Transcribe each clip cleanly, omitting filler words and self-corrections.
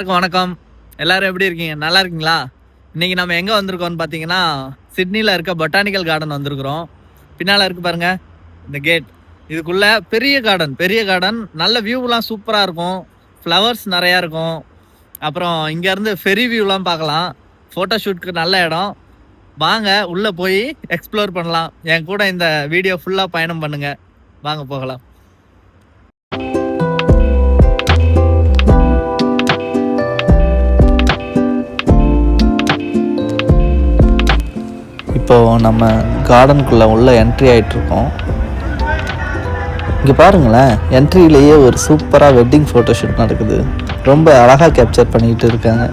வணக்கம். எல்லாரும் எப்படி இருக்கீங்க? நல்லா இருக்கீங்களா? இன்னைக்கு நம்ம எங்க வந்திருக்கோம்னு பார்த்தீங்கன்னா, சிட்னில இருக்க பொட்டானிக்கல் கார்டன் வந்திருக்கிறோம். பின்னால இருக்கு பாருங்க, இந்த கேட். இதுக்குள்ள பெரிய கார்டன். நல்ல வியூலாம் சூப்பரா இருக்கும். ஃப்ளவர்ஸ் நெறையா இருக்கும். அப்புறம் இங்க இருந்து ஃபெரி வியூலாம் பார்க்கலாம். ஃபோட்டோ ஷூட்க்கு நல்ல இடம். வாங்க உள்ள போய் எக்ஸ்ப்ளோர் பண்ணலாம். என் கூட இந்த வீடியோ ஃபுல்லா பயணம் பண்ணுங்க. வாங்க போகலாம். இப்போது நம்ம கார்டனுக்குள்ளே உள்ள என்ட்ரி ஆகிட்ருக்கோம். இங்கே பாருங்களேன், என்ட்ரியிலேயே ஒரு சூப்பராக வெட்டிங் ஃபோட்டோஷூட் நடக்குது. ரொம்ப அழகாக கேப்சர் பண்ணிக்கிட்டு இருக்காங்க.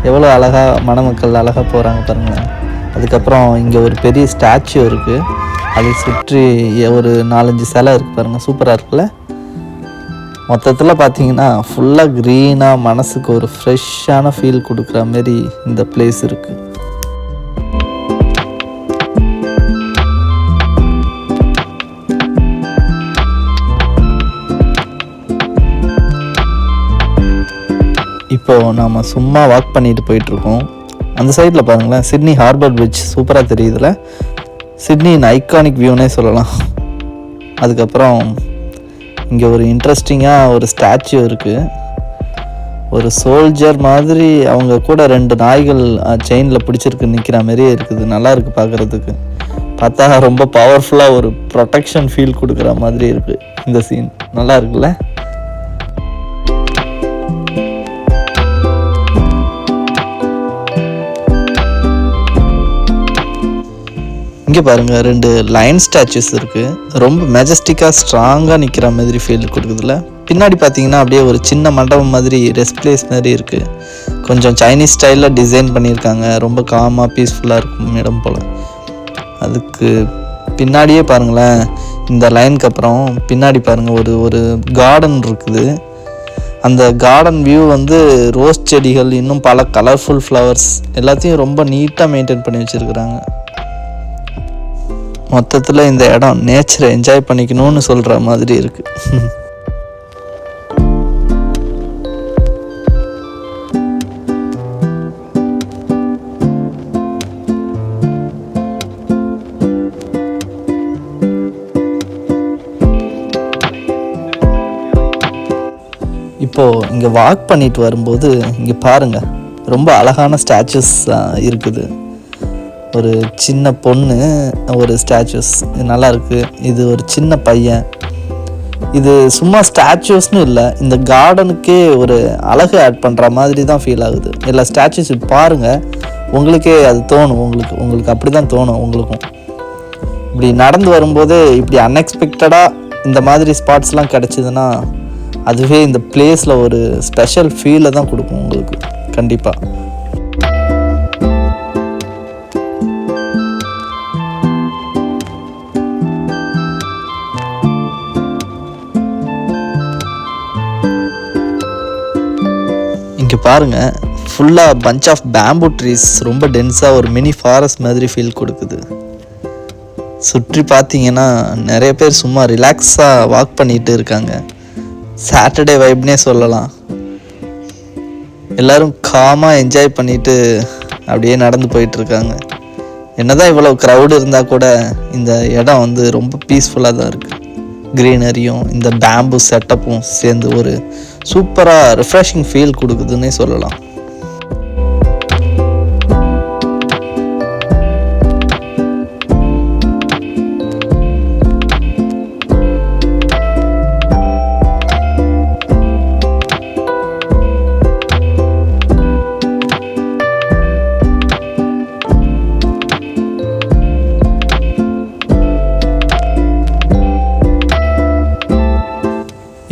எவ்வளோ அழகாக மணமக்கள் அழகாக போகிறாங்க பாருங்களேன். அதுக்கப்புறம் இங்கே ஒரு பெரிய ஸ்டாச்சு இருக்குது. அதை சுற்றி ஒரு 4-5 சிலை இருக்குது பாருங்கள். சூப்பராக இருக்குல்ல. மொத்தத்தில் பார்த்தீங்கன்னா ஃபுல்லாக க்ரீனாக மனசுக்கு ஒரு ஃப்ரெஷ்ஷான ஃபீல் கொடுக்குற மாரி இந்த பிளேஸ் இருக்குது. இப்போது நாம் சும்மா வாக் பண்ணிட்டு போயிட்டுருக்கோம். அந்த சைடில் பாருங்களேன், சிட்னி ஹார்பர் பிரிட்ஜ் சூப்பராக தெரியுதுல. சிட்னியின் ஐகானிக் வியூனே சொல்லலாம். அதுக்கப்புறம் இங்கே ஒரு இன்ட்ரெஸ்டிங்காக ஒரு ஸ்டாச்சு இருக்குது. ஒரு சோல்ஜர் மாதிரி அவங்க கூட 2 நாய்கள் செயினில் பிடிச்சிருக்கு நிற்கிற மாதிரியே இருக்குது. நல்லா இருக்குது பார்க்குறதுக்கு. பார்த்தா ரொம்ப பவர்ஃபுல்லாக ஒரு ப்ரொடெக்ஷன் ஃபீல் கொடுக்குற மாதிரி இருக்குது இந்த சீன். நல்லா இருக்குல்ல. இங்கே பாருங்கள், 2 லைன் ஸ்டாச்சுஸ் இருக்குது. ரொம்ப மெஜஸ்டிக்காக ஸ்ட்ராங்காக நிற்கிற மாதிரி ஃபீல் கொடுக்குதுல. பின்னாடி பார்த்தீங்கன்னா அப்படியே ஒரு சின்ன மண்டபம் மாதிரி ரெஸ்ட் பிளேஸ் மாதிரி இருக்குது. கொஞ்சம் சைனீஸ் ஸ்டைலில் டிசைன் பண்ணியிருக்காங்க. ரொம்ப காமாக பீஸ்ஃபுல்லாக இருக்கும் இடம் போல். அதுக்கு பின்னாடியே பாருங்களேன், இந்த லைனுக்கு அப்புறம் பின்னாடி பாருங்கள் ஒரு கார்டன் இருக்குது. அந்த கார்டன் வியூ ரோஸ் செடிகள், இன்னும் பல கலர்ஃபுல் ஃப்ளவர்ஸ் எல்லாத்தையும் ரொம்ப நீட்டாக மெயின்டைன் பண்ணி வச்சுருக்குறாங்க. மொத்தத்தில் இந்த இடம் நேச்சரை என்ஜாய் பண்ணிக்கணும்னு சொல்கிற மாதிரி இருக்குது. இப்போது இங்கே வாக் பண்ணிட்டு வரும்போது இங்கே பாருங்கள், ரொம்ப அழகான ஸ்டாச்சுஸ் இருக்குது. ஒரு சின்ன பொண்ணு, ஒரு ஸ்டாச்சுஸ் நல்லா இருக்குது. இது ஒரு சின்ன பையன். இது சும்மா ஸ்டாச்சுஸ்னு இல்லை, இந்த கார்டனுக்கே ஒரு அழகு ஆட் பண்ணுற மாதிரி தான் ஃபீல் ஆகுது. எல்லா ஸ்டாச்சுஸ் பாருங்கள், உங்களுக்கே அது தோணும். உங்களுக்கு அப்படி தான் தோணும். உங்களுக்கும் இப்படி நடந்து வரும்போது இப்படி அன்எக்ஸ்பெக்டடாக இந்த மாதிரி ஸ்பாட்ஸ்லாம் கிடச்சிதுன்னா அதுவே இந்த பிளேஸில் ஒரு ஸ்பெஷல் ஃபீலை தான் கொடுக்கும் உங்களுக்கு கண்டிப்பாக. இங்கே பாருங்கள், ஃபுல்லாக பஞ்ச் ஆஃப் பேம்பு ட்ரீஸ், ரொம்ப டென்ஸாக ஒரு மினி ஃபாரஸ்ட் மாதிரி ஃபீல் கொடுக்குது. சுற்றி பார்த்தீங்கன்னா நிறைய பேர் சும்மா ரிலாக்ஸாக வாக் பண்ணிகிட்டு இருக்காங்க. சாட்டர்டே வைப்னே சொல்லலாம். எல்லோரும் காமாக என்ஜாய் பண்ணிவிட்டு அப்படியே நடந்து போயிட்டுருக்காங்க. என்னதான் இவ்வளோ க்ரௌடு இருந்தால் கூட இந்த இடம் ரொம்ப பீஸ்ஃபுல்லாக தான் இருக்குது. க்ரீனரியும் இந்த பேம்பு செட்டப்பும் சேர்ந்து ஒரு சூப்பராக ரிஃப்ரெஷிங் ஃபீல் கொடுக்குதுன்னே சொல்லலாம்.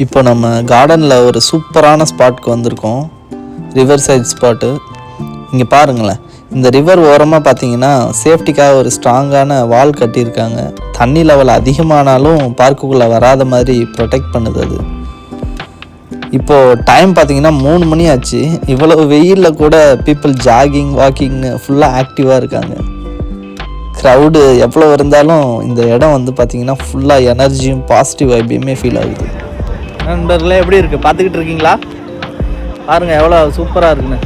இப்போ நம்ம கார்டனில் ஒரு சூப்பரான ஸ்பாட்க்கு வந்திருக்கோம். River side spot. இங்கே பாருங்களேன், இந்த ரிவர் ஓரமாக பார்த்தீங்கன்னா சேஃப்டிக்காக ஒரு ஸ்ட்ராங்கான வால் கட்டியிருக்காங்க. தண்ணி லெவல் அதிகமானாலும் பார்க்குக்குள்ளே வராத மாதிரி ப்ரொடெக்ட் பண்ணுது அது. இப்போது டைம் பார்த்தீங்கன்னா 3 மணி ஆச்சு. இவ்வளவு வெயிலில் கூட பீப்புள் ஜாகிங், வாக்கிங்னு ஃபுல்லாக ஆக்டிவாக இருக்காங்க. க்ரௌடு எவ்வளோ இருந்தாலும் இந்த இடம் பார்த்தீங்கன்னா ஃபுல்லாக எனர்ஜியும் பாசிட்டிவ் வைப்பையுமே ஃபீல் ஆகுது. நண்பர்களே, எப்படி இருக்குது பார்த்துக்கிட்டு இருக்கீங்களா? பாருங்கள் எவ்வளோ சூப்பராக இருக்குன்னு.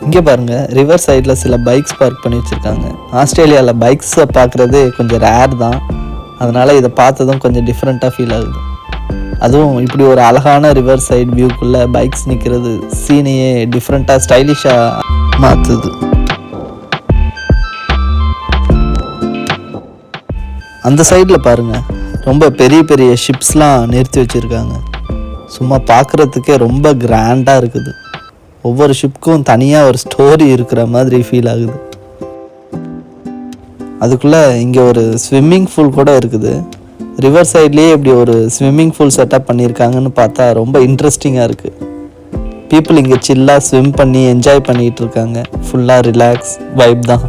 இங்கே பாருங்கள், ரிவர் சைடில் சில பைக்ஸ் பார்க் பண்ணி வச்சுருக்காங்க. ஆஸ்திரேலியாவில் பைக்ஸை பார்க்குறது கொஞ்சம் ரேர் தான். அதனால் இதை பார்த்ததும் கொஞ்சம் டிஃப்ரெண்ட்டாக ஃபீல் ஆகுது. அதுவும் இப்படி ஒரு அழகான ரிவர் சைடு வியூக்குள்ளே பைக்ஸ் நிற்கிறது சீனையே டிஃப்ரெண்ட்டாக ஸ்டைலிஷாக மாற்றுது. அந்த சைடில் பாருங்கள், ரொம்ப பெரிய பெரிய ஷிப்ஸ்லாம் நிறுத்தி வச்சுருக்காங்க. சும்மா பார்க்குறதுக்கே ரொம்ப கிராண்டாக இருக்குது. ஒவ்வொரு ஷிப்புக்கும் தனியாக ஒரு ஸ்டோரி இருக்கிற மாதிரி ஃபீல் ஆகுது. அதுக்குள்ளே இங்கே ஒரு ஸ்விம்மிங் பூல் கூட இருக்குது. ரிவர் சைட்லேயே இப்படி ஒரு ஸ்விம்மிங் பூல் செட்டப் பண்ணியிருக்காங்கன்னு பார்த்தா ரொம்ப இன்ட்ரெஸ்டிங்காக இருக்குது. பீப்புள் இங்கே சில்லாக ஸ்விம் பண்ணி என்ஜாய் பண்ணிகிட்டு இருக்காங்க. ஃபுல்லாக ரிலாக்ஸ் வைப் தான்.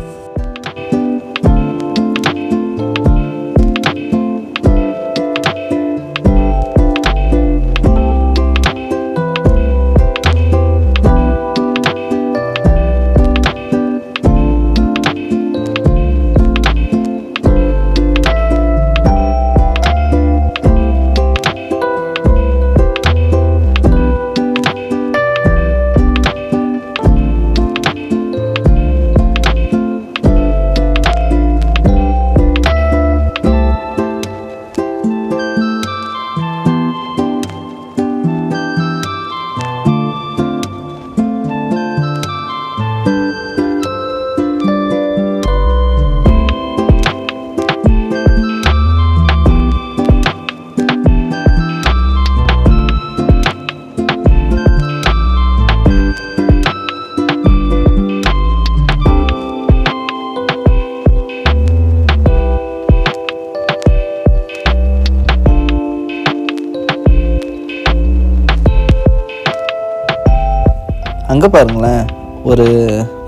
அங்கே பாருங்களேன், ஒரு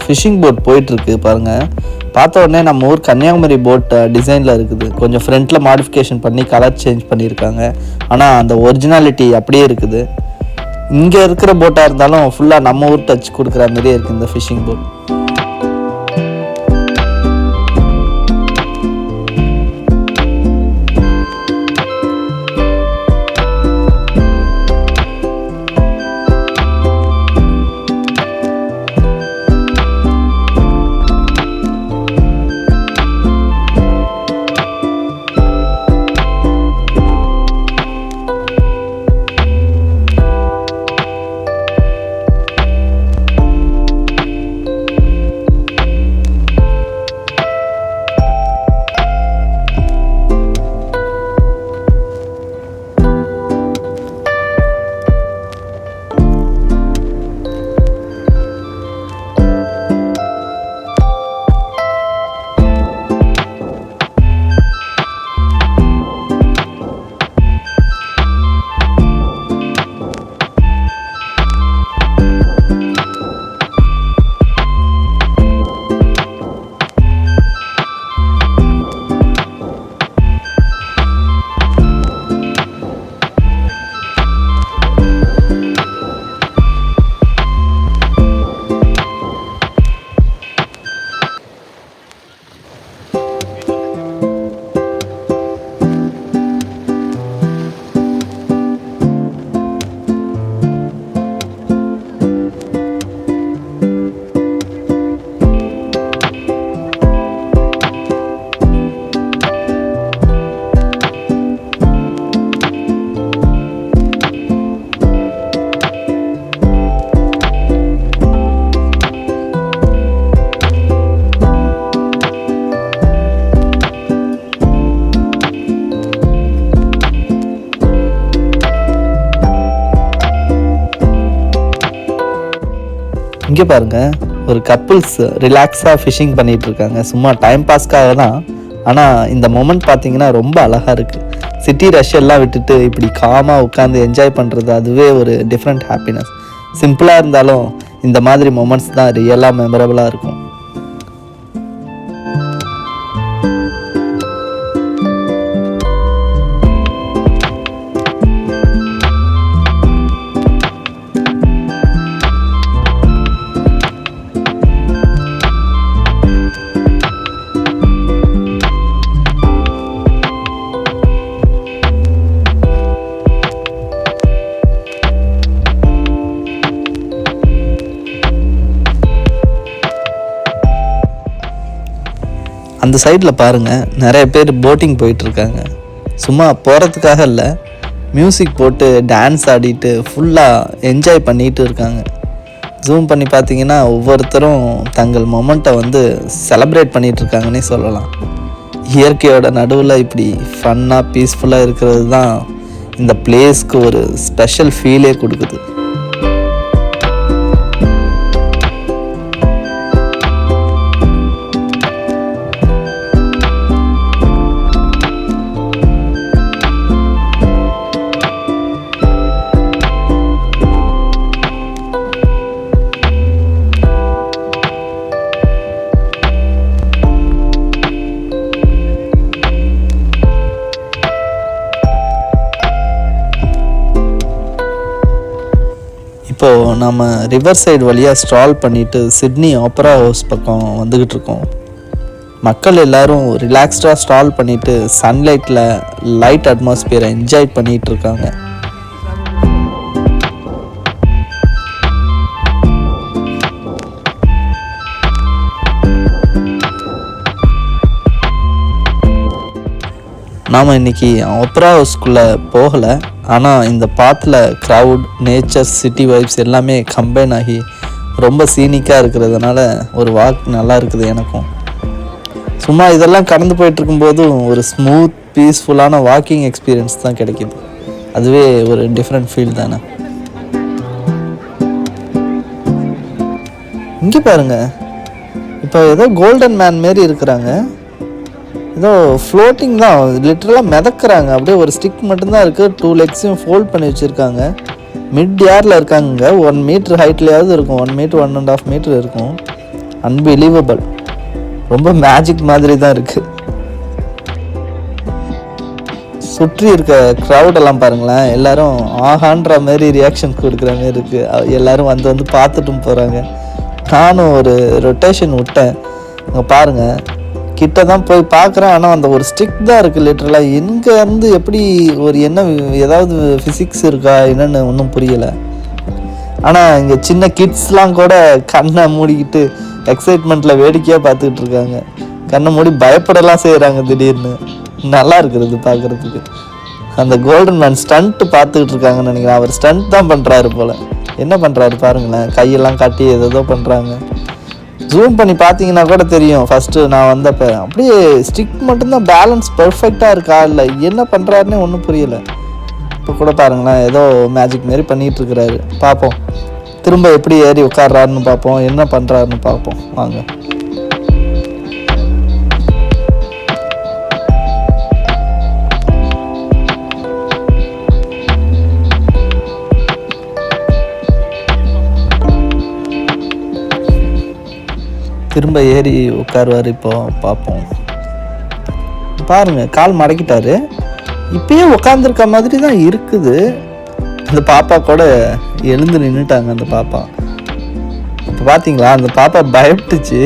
ஃபிஷ்ஷிங் போட் போயிட்டுருக்கு பாருங்கள். பார்த்த உடனே நம்ம ஊர் கன்னியாகுமரி போட் டிசைனில் இருக்குது. கொஞ்சம் ஃப்ரண்ட்டில் மாடிஃபிகேஷன் பண்ணி கலர் சேஞ்ச் பண்ணியிருக்காங்க. ஆனால் அந்த ஒரிஜினாலிட்டி அப்படியே இருக்குது. இங்கே இருக்கிற போட்டாக இருந்தாலும் ஃபுல்லாக நம்ம ஊர் டச் கொடுக்குற மாதிரியே இருக்குது இந்த ஃபிஷ்ஷிங் போட். இங்கே பாருங்கள், ஒரு கப்புள்ஸ் ரிலாக்ஸாக ஃபிஷிங் பண்ணிகிட்ருக்காங்க. சும்மா டைம் பாஸ்க்காக தான். ஆனால் இந்த மொமெண்ட் பார்த்தீங்கன்னா ரொம்ப அழகாக இருக்குது. சிட்டி ரஷ் எல்லாம் விட்டுட்டு இப்படி காமாக உட்காந்து என்ஜாய் பண்ணுறது, அதுவே ஒரு டிஃப்ரெண்ட் ஹாப்பினஸ். சிம்பிளாக இருந்தாலும் இந்த மாதிரி மொமெண்ட்ஸ் தான் ரியலாக மெமரபுளாக இருக்கும். அந்த சைடில் பாருங்கள், நிறைய பேர் போட்டிங் போயிட்டுருக்காங்க. சும்மா போகிறதுக்காக இல்லை, மியூசிக் போட்டு டான்ஸ் ஆடிட்டு ஃபுல்லாக என்ஜாய் பண்ணிகிட்டு இருக்காங்க. ஜூம் பண்ணி பார்த்தீங்கன்னா ஒவ்வொருத்தரும் தங்கள் மொமெண்ட்டை செலப்ரேட் பண்ணிகிட்ருக்காங்கன்னே சொல்லலாம். இயற்கையோட நடுவில் இப்படி ஃபன்னாக பீஸ்ஃபுல்லாக இருக்கிறது தான் இந்த பிளேஸ்க்கு ஒரு ஸ்பெஷல் ஃபீலே கொடுக்குது. இப்போது நம்ம ரிவர் சைடு வழியாக ஸ்ட்ரால் பண்ணிவிட்டு சிட்னி ஆப்பரா ஹவுஸ் பக்கம் வந்துக்கிட்டு இருக்கோம். மக்கள் எல்லோரும் ரிலாக்ஸ்டாக ஸ்ட்ரால் பண்ணிவிட்டு சன்லைட்டில் லைட் அட்மாஸ்பியரை என்ஜாய் பண்ணிகிட்டு இருக்காங்க. நாம் இன்றைக்கி ஆப்பரா ஹவுஸ்குள்ளே போகலை. ஆனால் இந்த பாத்தில் க்ரௌட், நேச்சர், சிட்டி வைப்ஸ் எல்லாமே கம்பைன் ஆகி ரொம்ப சீனிக்காக இருக்கிறதுனால ஒரு வாக் நல்லா இருக்குது எனக்கும். சும்மா இதெல்லாம் கடந்து போயிட்டுருக்கும்போதும் ஒரு ஸ்மூத் பீஸ்ஃபுல்லான வாக்கிங் எக்ஸ்பீரியன்ஸ் தான் கிடைக்கிது. அதுவே ஒரு டிஃப்ரெண்ட் ஃபீல் தானே. இங்கே பாருங்கள், இப்போ ஏதோ கோல்டன் மேன் மாரி இருக்கிறாங்க. ஏதோ ஃப்ளோட்டிங் தான், லிட்டரலாக மிதக்கிறாங்க. அப்படியே ஒரு ஸ்டிக் மட்டும்தான் இருக்குது, 2 லெக்ஸையும் ஃபோல்ட் பண்ணி வச்சுருக்காங்க. மிட் ஏரில் இருக்காங்க. 1 மீட்டர் ஹைட்லேயாவது இருக்கும், 1 மீட்டர் 1.5 மீட்டர் இருக்கும். அன்பிலீவபிள், ரொம்ப மேஜிக் மாதிரி தான் இருக்குது. சுற்றி இருக்க க்ரௌடெல்லாம் பாருங்களேன், எல்லோரும் ஆஹான்ற மாதிரி ரியாக்ஷன் கொடுக்குற மாதிரி இருக்குது. எல்லோரும் வந்து பார்த்துட்டும் போகிறாங்க. நானும் ஒரு ரொட்டேஷன் விட்டேன். அங்கே பாருங்கள், கிட்ட தான் போய் பார்க்குறேன். ஆனால் அந்த ஒரு ஸ்டிக் தான் இருக்குது லிட்டரலாக. எங்கேருந்து எப்படி ஏதாவது ஃபிசிக்ஸ் இருக்கா என்னென்னு ஒன்றும் புரியலை. ஆனால் இங்கே சின்ன கிட்ஸ்லாம் கூட கண்ணை மூடிக்கிட்டு எக்ஸைட்மெண்ட்டில் வேடிக்கையாக பார்த்துக்கிட்டு இருக்காங்க. கண்ணை மூடி பயப்படலாம் செய்கிறாங்க திடீர்னு. நல்லா இருக்கிறது பார்க்குறதுக்கு. அந்த கோல்டன் மேன் ஸ்டண்ட்டு பார்த்துக்கிட்டு இருக்காங்கன்னு நினைக்கிறேன். அவர் ஸ்டண்ட் தான் பண்ணுறாரு போல். என்ன பண்ணுறாரு பாருங்களேன், கையெல்லாம் காட்டி ஏதோ பண்ணுறாங்க. ஜூம் பண்ணி பார்த்தீங்கன்னா கூட தெரியும். ஃபஸ்ட்டு நான் வந்தப்போ அப்படியே ஸ்டிக் மட்டும்தான் பேலன்ஸ் பர்ஃபெக்டாக இருக்கா இல்லை என்ன பண்ணுறாருன்னே ஒன்றும் புரியலை. இப்போ கூட பாருங்களேன், ஏதோ மேஜிக் மாரி பண்ணிகிட்ருக்கிறாரு. பார்ப்போம் திரும்ப எப்படி ஏறி உட்கார்றாருன்னு பார்ப்போம், என்ன பண்ணுறாருன்னு பார்ப்போம் வாங்க. திரும்ப ஏறி உட்காருவார். இப்போ பார்ப்போம். பாருங்கள், கால் மடக்கிட்டாரு. இப்பயே உட்காந்துருக்க மாதிரி தான் இருக்குது. அந்த பாப்பா கூட எழுந்து நின்றுட்டாங்க. அந்த பாப்பா இப்போ பார்த்தீங்களா, அந்த பாப்பா பயப்பட்டுச்சு.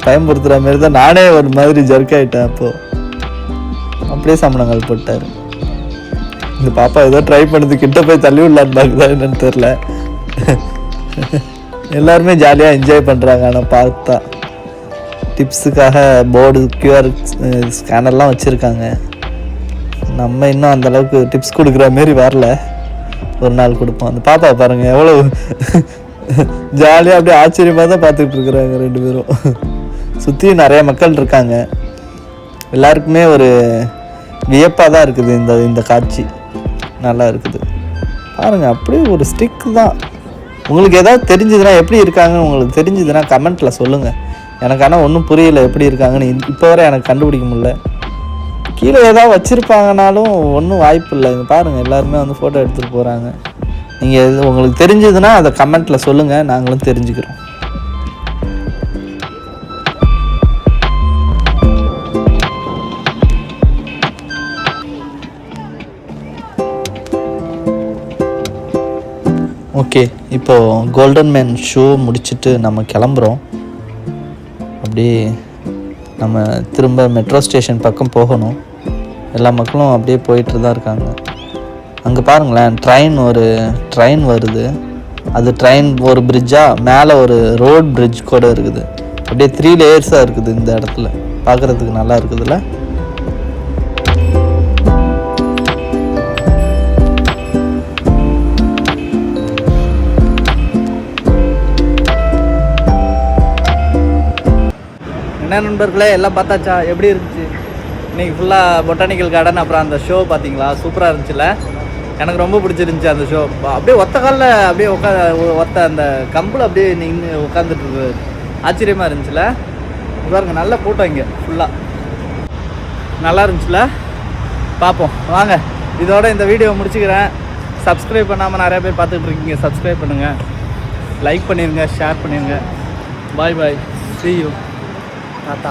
பயன்படுத்துகிற மாதிரி தான் நானே ஒரு மாதிரி ஜர்க் ஆகிட்டேன். அப்போது அப்படியே சமணங்கள் போட்டார். இந்த பாப்பா ஏதோ ட்ரை பண்ணுது, கிட்ட போய் தள்ளி விடலான்னு பார்க்குதா என்னன்னு தெரில. எல்லாருமே ஜாலியாக என்ஜாய் பண்ணுறாங்க. ஆனால் பார்த்தா டிப்ஸுக்காக போர்டு, QR ஸ்கேனர்லாம் வச்சுருக்காங்க. நம்ம இன்னும் அந்தளவுக்கு டிப்ஸ் கொடுக்குற மாரி வரல. ஒரு நாள் கொடுப்போம். அந்த பாப்பா பாருங்கள் எவ்வளோ ஜாலியாக அப்படியே ஆச்சரியமாக தான் பார்த்துக்கிட்டு இருக்கிறாங்க 2 பேரும். சுற்றியும் நிறைய மக்கள் இருக்காங்க. எல்லாருக்குமே ஒரு வியப்பாக தான் இருக்குது இந்த காட்சி. நல்லா இருக்குது பாருங்கள், அப்படியே ஒரு ஸ்டிக் தான். உங்களுக்கு ஏதாவது தெரிஞ்சதுன்னா, எப்படி இருக்காங்கன்னு உங்களுக்கு தெரிஞ்சதுன்னா கமெண்ட்டில் சொல்லுங்கள். எனக்கு ஆனால் ஒன்றும் புரியல எப்படி இருக்காங்கன்னு. இப்போ வரை எனக்கு கண்டுபிடிக்க முடியல. கீழே ஏதாவது வச்சுருப்பாங்கனாலும் ஒன்றும் வாய்ப்பு இல்லை. இங்கே பாருங்கள், எல்லாருமே வந்து ஃபோட்டோ எடுத்துகிட்டு போகிறாங்க. நீங்கள் எது உங்களுக்கு தெரிஞ்சதுன்னா அதை கமெண்ட்டில் சொல்லுங்கள், நாங்களும் தெரிஞ்சுக்கிறோம். ஓகே, இப்போது கோல்டன் மேன் ஷோ முடிச்சுட்டு நம்ம கிளம்புறோம். அப்படியே நம்ம திரும்ப மெட்ரோ ஸ்டேஷன் பக்கம் போகணும். எல்லா மக்களும் அப்படியே போயிட்டு தான் இருக்காங்க. அங்கே பாருங்களேன், ட்ரெயின் வருது. அது ட்ரெயின் ஒரு பிரிட்ஜாக, மேலே ஒரு ரோட் பிரிட்ஜ் கூட இருக்குது. அப்படியே 3 லேயர்ஸாக இருக்குது இந்த இடத்துல. பார்க்குறதுக்கு நல்லா இருக்குதுல்ல. என்ன நண்பர்களே, எல்லாம் பார்த்தாச்சா? எப்படி இருந்துச்சு? இன்றைக்கி ஃபுல்லாக பொட்டானிக்கல் கார்டன், அப்புறம் அந்த ஷோ பார்த்தீங்களா? சூப்பராக இருந்துச்சுல்ல. எனக்கு ரொம்ப பிடிச்சிருந்துச்சி அந்த ஷோ. அப்படியே ஒத்த காலில் அப்படியே ஒத்த அந்த கம்பில் அப்படியே நின்று உட்காந்துட்டு ஆச்சரியமாக இருந்துச்சுல. பாருங்க, நல்ல கூட்டம் இங்கே ஃபுல்லாக. நல்லா இருந்துச்சுல. பார்ப்போம் வாங்க. இதோட இந்த வீடியோ முடிச்சுக்கிறேன். சப்ஸ்கிரைப் பண்ணாமல் நிறையா பேர் பார்த்துட்டு இருக்கீங்க. சப்ஸ்கிரைப் பண்ணுங்கள், லைக் பண்ணிடுங்க, ஷேர் பண்ணிடுங்க. பாய் பாய், see you, டாட்டா.